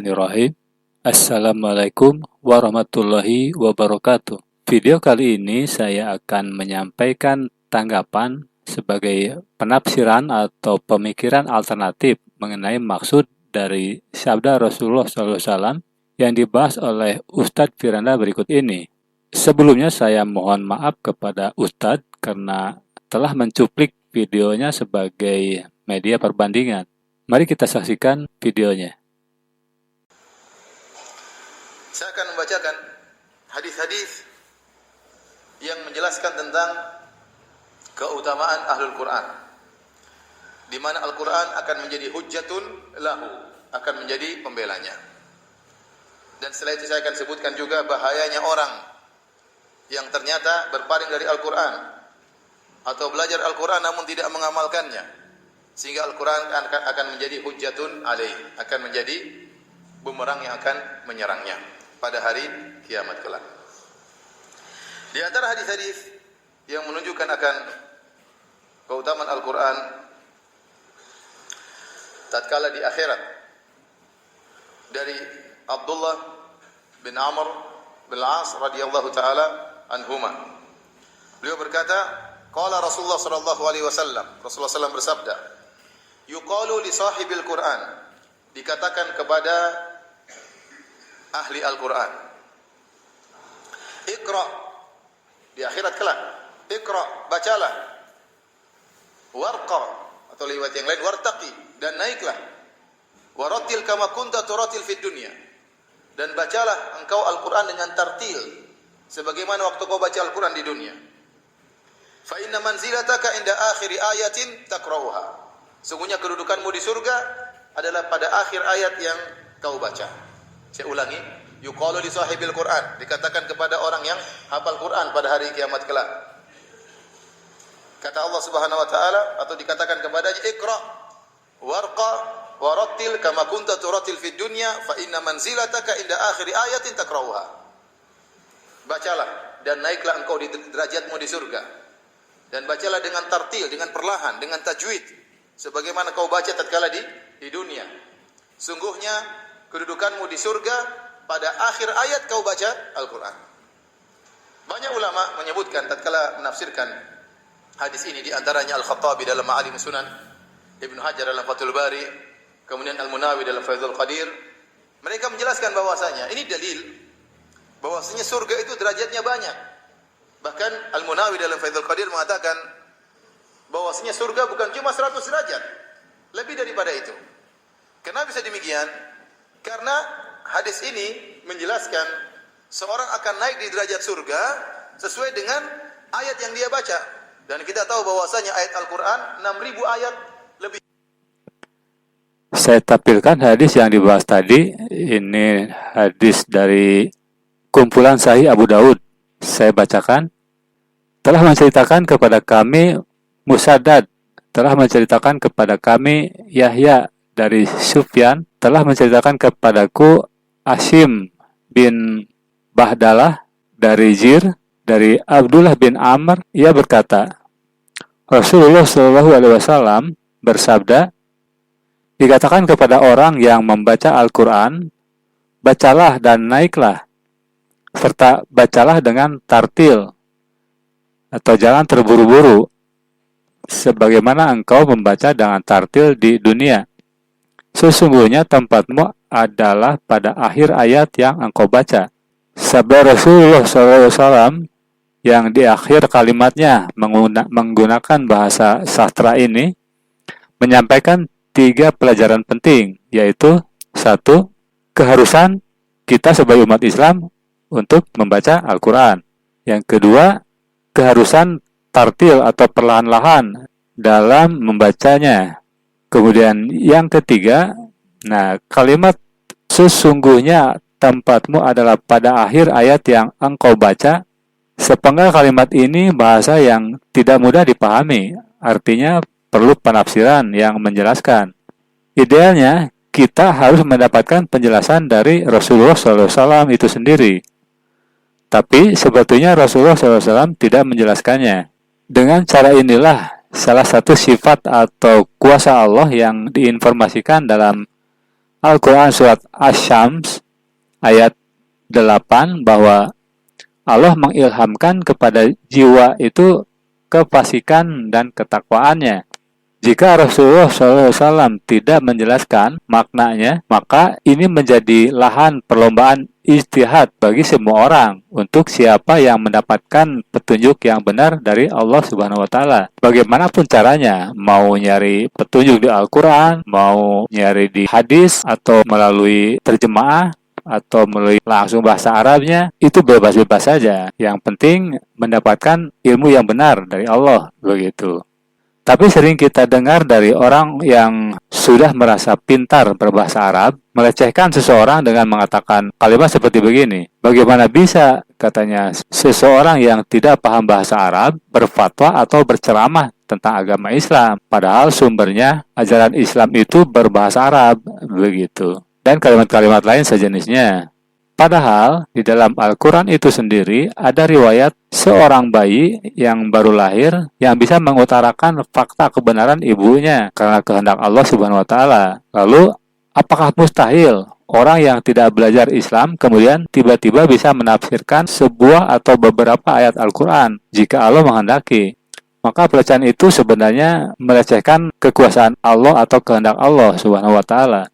Bismillahirrahmanirrahim. Assalamualaikum warahmatullahi wabarakatuh. Video kali ini saya akan menyampaikan tanggapan sebagai penafsiran atau pemikiran alternatif mengenai maksud dari sabda Rasulullah SAW yang dibahas oleh Ustadz Firanda berikut ini. Sebelumnya saya mohon maaf kepada Ustadz karena telah mencuplik videonya sebagai media perbandingan. Mari kita saksikan videonya. Saya akan membacakan hadis-hadis yang menjelaskan tentang keutamaan Ahlul Quran, di mana Al-Quran akan menjadi hujjatun lahu, akan menjadi pembelanya. Dan setelah itu saya akan sebutkan juga bahayanya orang yang ternyata berpaling dari Al-Quran atau belajar Al-Quran namun tidak mengamalkannya, sehingga Al-Quran akan menjadi hujjatun alaih, akan menjadi bumerang yang akan menyerangnya pada hari kiamat kelak. Di antara hadis-hadis yang menunjukkan akan keutamaan Al-Quran tatkala di akhirat, dari Abdullah bin Amr bin Al-As radhiyallahu taala anhuma. Beliau berkata, qala Rasulullah sallallahu alaihi wasallam, Rasulullah sallallahu bersabda, yuqalu li sahibil Quran, dikatakan kepada ahli Al-Quran, Iqra, di akhirat kelak, Iqra, bacalah, warqa, atau lewat yang lain, wartaqi, dan naiklah, waratil kama kunta turatil fid dunya, dan bacalah engkau Al-Quran dengan tartil sebagaimana waktu kau baca Al-Quran di dunia. Fa inna manzilataka inda akhiri ayatin takrauha, sungguhnya kedudukanmu di surga adalah pada akhir ayat yang kau baca. Saya ulangi, yuqalu li sahibil Quran, dikatakan kepada orang yang hafal Quran pada hari kiamat kelak. Kata Allah Subhanahu wa taala, atau dikatakan kepadanya, Iqra warqa warattil kama kunta turatil fid dunya fa inna manzilataka inda akhiri ayatin takrauha. Bacalah dan naiklah engkau di derajatmu di surga. Dan bacalah dengan tartil, dengan perlahan, dengan tajwid, sebagaimana kau baca tatkala di dunia. Sungguhnya kedudukanmu di surga pada akhir ayat kau baca Al-Quran. Banyak ulama menyebutkan tatkala menafsirkan hadis ini, di antaranya Al-Khattabi dalam Ma'alim Sunan, Ibnu Hajar dalam Fathul Bari, kemudian Al-Munawi dalam Faidhul Qadir. Mereka menjelaskan bahwasanya ini dalil bahwasanya surga itu derajatnya banyak. Bahkan Al-Munawi dalam Faidhul Qadir mengatakan bahwasanya surga bukan cuma 100 derajat, lebih daripada itu. Kenapa bisa demikian? Karena hadis ini menjelaskan seorang akan naik di derajat surga sesuai dengan ayat yang dia baca. Dan kita tahu bahwasanya ayat Al-Quran 6.000 ayat lebih. Saya tampilkan hadis yang dibahas tadi. Ini hadis dari kumpulan Sahih Abu Daud. Saya bacakan. Telah menceritakan kepada kami Musaddad, telah menceritakan kepada kami Yahya dari Sufyan, telah menceritakan kepadaku Asim bin Bahdalah dari Zir, dari Abdullah bin Amr. Ia berkata, Rasulullah SAW bersabda, dikatakan kepada orang yang membaca Al-Quran, bacalah dan naiklah, serta bacalah dengan tartil, atau jangan terburu-buru, sebagaimana engkau membaca dengan tartil di dunia. Sesungguhnya tempatmu adalah pada akhir ayat yang engkau baca. Sabda Rasulullah SAW yang di akhir kalimatnya menggunakan bahasa sastra ini menyampaikan 3 pelajaran penting, yaitu 1. Keharusan kita sebagai umat Islam untuk membaca Al-Quran. Yang kedua, keharusan tartil atau perlahan-lahan dalam membacanya. Kemudian yang ketiga, kalimat sesungguhnya tempatmu adalah pada akhir ayat yang engkau baca. Sepenggal kalimat ini bahasa yang tidak mudah dipahami, artinya perlu penafsiran yang menjelaskan. Idealnya kita harus mendapatkan penjelasan dari Rasulullah SAW itu sendiri. Tapi sebetulnya Rasulullah SAW tidak menjelaskannya. Dengan cara inilah salah satu sifat atau kuasa Allah yang diinformasikan dalam Al-Quran surat Asy-Syams ayat 8 bahwa Allah mengilhamkan kepada jiwa itu kefasikan dan ketakwaannya. Jika Rasulullah SAW tidak menjelaskan maknanya, maka ini menjadi lahan perlombaan ijtihad bagi semua orang untuk siapa yang mendapatkan petunjuk yang benar dari Allah Subhanahu wa taala. Bagaimanapun caranya, mau nyari petunjuk di Al-Qur'an, mau nyari di hadis atau melalui terjemaah atau melalui langsung bahasa Arabnya, itu bebas-bebas saja. Yang penting mendapatkan ilmu yang benar dari Allah, begitu. Tapi sering kita dengar dari orang yang sudah merasa pintar berbahasa Arab, melecehkan seseorang dengan mengatakan kalimat seperti begini. Bagaimana bisa, katanya, seseorang yang tidak paham bahasa Arab berfatwa atau berceramah tentang agama Islam, padahal sumbernya ajaran Islam itu berbahasa Arab, begitu. Dan kalimat-kalimat lain sejenisnya. Padahal di dalam Al-Quran itu sendiri ada riwayat seorang bayi yang baru lahir yang bisa mengutarakan fakta kebenaran ibunya karena kehendak Allah Subhanahu wa taala. Lalu apakah mustahil orang yang tidak belajar Islam kemudian tiba-tiba bisa menafsirkan sebuah atau beberapa ayat Al-Quran jika Allah menghendaki? Maka pelecehan itu sebenarnya melecehkan kekuasaan Allah atau kehendak Allah Subhanahu wa taala.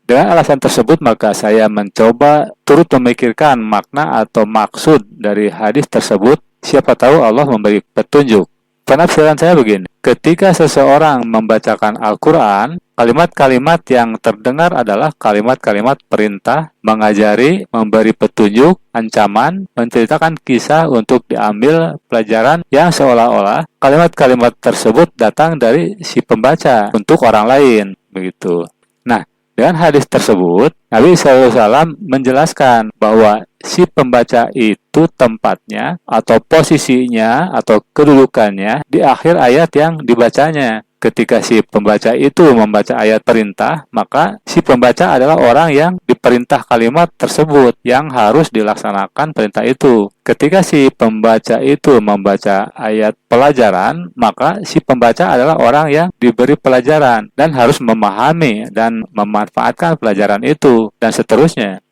Dengan alasan tersebut, maka saya mencoba turut memikirkan makna atau maksud dari hadis tersebut. Siapa tahu Allah memberi petunjuk. Penafsiran saya begini, ketika seseorang membacakan Al-Quran, kalimat-kalimat yang terdengar adalah kalimat-kalimat perintah, mengajari, memberi petunjuk, ancaman, menceritakan kisah untuk diambil pelajaran yang seolah-olah kalimat-kalimat tersebut datang dari si pembaca untuk orang lain, begitu. Nah, dengan hadis tersebut, Nabi SAW menjelaskan bahwa si pembaca itu tempatnya atau posisinya atau kedudukannya di akhir ayat yang dibacanya. Ketika si pembaca itu membaca ayat perintah, maka si pembaca adalah orang yang diperintah kalimat tersebut yang harus dilaksanakan perintah itu. Ketika si pembaca itu membaca ayat pelajaran, maka si pembaca adalah orang yang diberi pelajaran dan harus memahami dan memanfaatkan pelajaran itu dan seterusnya.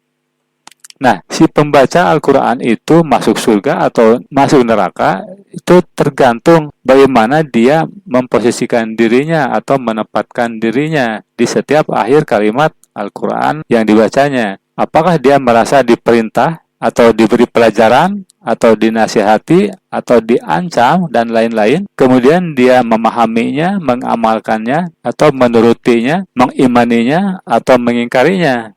Nah, si pembaca Al-Quran itu masuk surga atau masuk neraka itu tergantung bagaimana dia memposisikan dirinya atau menempatkan dirinya di setiap akhir kalimat Al-Quran yang dibacanya. Apakah dia merasa diperintah atau diberi pelajaran atau dinasihati atau diancam dan lain-lain, kemudian dia memahaminya, mengamalkannya atau menurutinya, mengimaninya atau mengingkarinya,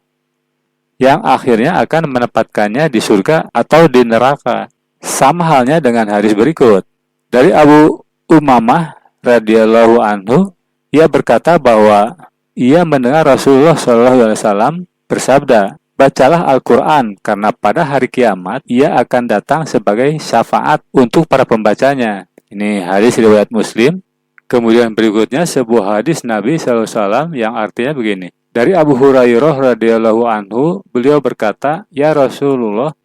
yang akhirnya akan menempatkannya di surga atau di neraka. Sama halnya dengan hadis berikut. Dari Abu Umamah radhiyallahu anhu, ia berkata bahwa ia mendengar Rasulullah SAW bersabda, "Bacalah Al-Quran, karena pada hari kiamat ia akan datang sebagai syafaat untuk para pembacanya." Ini hadis riwayat Muslim. Kemudian berikutnya sebuah hadis Nabi SAW yang artinya begini. Dari Abu Hurairah radhiyallahu anhu, beliau berkata, "Ya Rasulullah,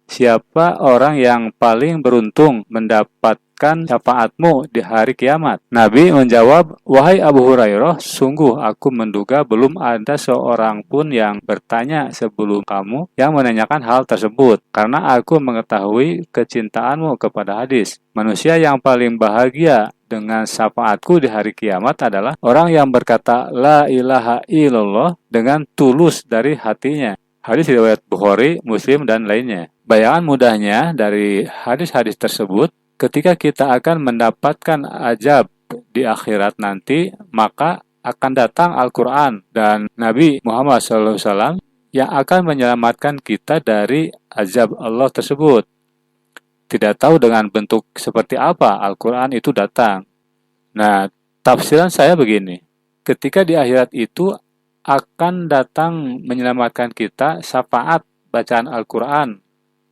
siapa orang yang paling beruntung mendapatkan syafaatmu di hari kiamat?" Nabi menjawab, "Wahai Abu Hurairah, sungguh aku menduga belum ada seorang pun yang bertanya sebelum kamu yang menanyakan hal tersebut, karena aku mengetahui kecintaanmu kepada hadis. Manusia yang paling bahagia dengan syafaatku di hari kiamat adalah orang yang berkata la ilaha illallah dengan tulus dari hatinya." Hadis riwayat Bukhari, Muslim, dan lainnya. Bayangan mudahnya dari hadis-hadis tersebut, ketika kita akan mendapatkan azab di akhirat nanti, maka akan datang Al-Quran dan Nabi Muhammad SAW yang akan menyelamatkan kita dari azab Allah tersebut. Tidak tahu dengan bentuk seperti apa Al-Quran itu datang. Nah, tafsiran saya begini. Ketika di akhirat itu akan datang menyelamatkan kita syafaat bacaan Al-Quran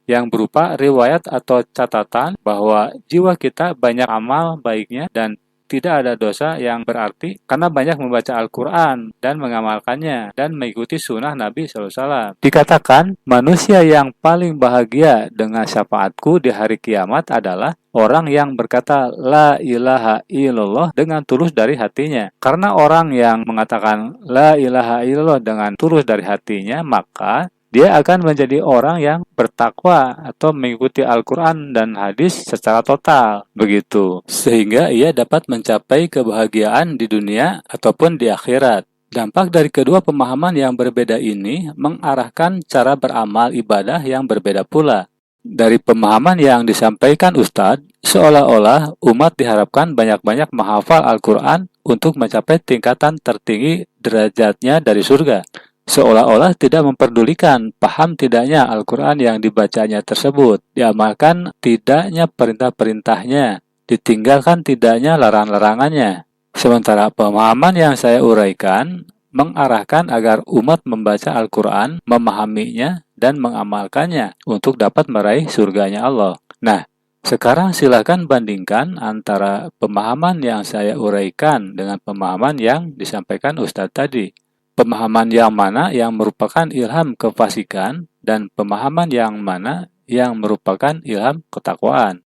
yang berupa riwayat atau catatan bahwa jiwa kita banyak amal baiknya dan tidak ada dosa yang berarti karena banyak membaca Al-Quran dan mengamalkannya dan mengikuti sunnah Nabi SAW. Dikatakan manusia yang paling bahagia dengan syafaatku di hari kiamat adalah orang yang berkata la ilaha illallah dengan tulus dari hatinya. Karena orang yang mengatakan la ilaha illallah dengan tulus dari hatinya, maka dia akan menjadi orang yang bertakwa atau mengikuti Al-Quran dan hadis secara total. Begitu. Sehingga ia dapat mencapai kebahagiaan di dunia ataupun di akhirat. Dampak dari kedua pemahaman yang berbeda ini mengarahkan cara beramal ibadah yang berbeda pula. Dari pemahaman yang disampaikan Ustadz, seolah-olah umat diharapkan banyak-banyak menghafal Al-Quran untuk mencapai tingkatan tertinggi derajatnya dari surga. Seolah-olah tidak memperdulikan paham tidaknya Al-Quran yang dibacanya tersebut, diamalkan tidaknya perintah-perintahnya, ditinggalkan tidaknya larang-larangannya. Sementara pemahaman yang saya uraikan mengarahkan agar umat membaca Al-Quran, memahaminya, dan mengamalkannya untuk dapat meraih surganya Allah. Nah, sekarang silakan bandingkan antara pemahaman yang saya uraikan dengan pemahaman yang disampaikan Ustadz tadi. Pemahaman yang mana yang merupakan ilham kefasikan dan pemahaman yang mana yang merupakan ilham ketakwaan.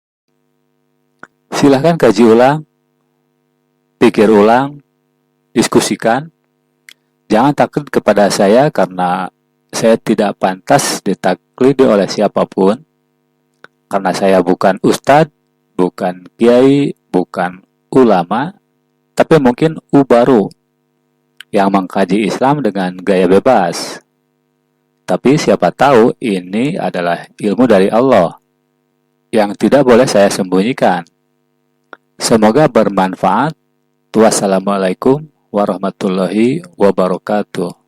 Silakan kaji ulang, pikir ulang, diskusikan. Jangan takut kepada saya karena saya tidak pantas ditaklidi oleh siapapun. Karena saya bukan ustadz, bukan kiai, bukan ulama, tapi mungkin ubaru yang mengkaji Islam dengan gaya bebas. Tapi siapa tahu ini adalah ilmu dari Allah yang tidak boleh saya sembunyikan. Semoga bermanfaat. Wassalamualaikum warahmatullahi wabarakatuh.